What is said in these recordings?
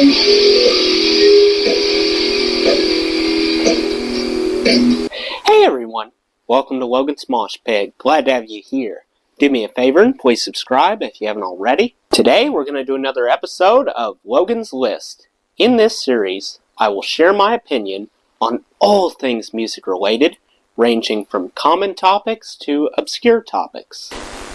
Hey everyone, welcome to Logan's Mosh Pit. Glad to have you here. Do me a favor and please subscribe if you haven't already. Today we're going to do another episode of Logan's List. In this series, I will share my opinion on all things music related, ranging from common topics to obscure topics.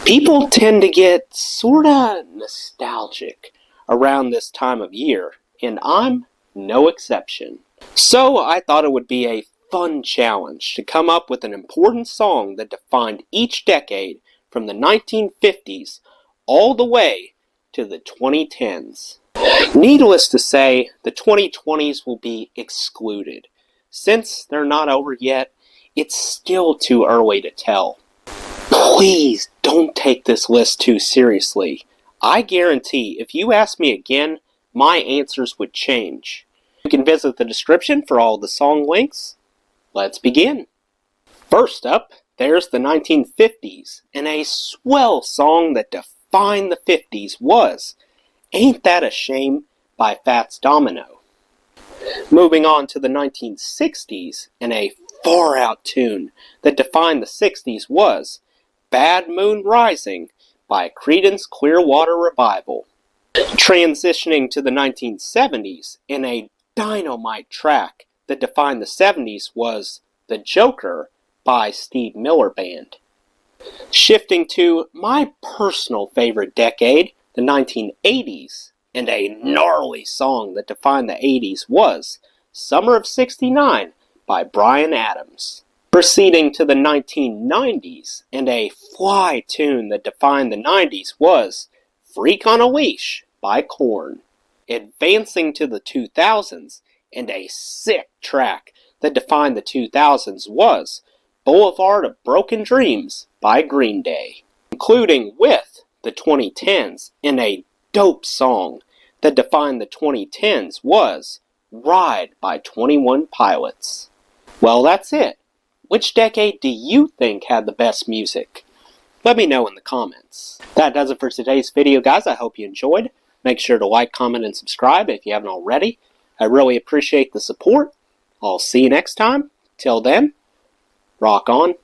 People tend to get sorta nostalgic around this time of year, and I'm no exception. So I thought it would be a fun challenge to come up with an important song that defined each decade from the 1950s all the way to the 2010s. Needless to say, the 2020s will be excluded. Since they're not over yet, it's still too early to tell. Please don't take this list too seriously. I guarantee if you ask me again, my answers would change. You can visit the description for all the song links. Let's begin. First up, there's the 1950s, and a swell song that defined the 50s was Ain't That a Shame by Fats Domino. Moving on to the 1960s, and a far-out tune that defined the 60s was Bad Moon Rising by Creedence Clearwater Revival. Transitioning to the 1970s, and a dynamite track that defined the 70s was The Joker by Steve Miller Band. Shifting to my personal favorite decade, the 1980s, and a gnarly song that defined the 80s was Summer of '69 by Bryan Adams. Proceeding to the 1990s, and a fly tune that defined the 90s was Freak on a Leash by Korn. Advancing to the 2000s, and a sick track that defined the 2000s was Boulevard of Broken Dreams by Green Day. Concluding with the 2010s, and a dope song that defined the 2010s was Ride by 21 Pilots. Well, that's it. Which decade do you think had the best music? Let me know in the comments. That does it for today's video, guys. I hope you enjoyed. Make sure to like, comment, and subscribe if you haven't already. I really appreciate the support. I'll see you next time. Till then, rock on.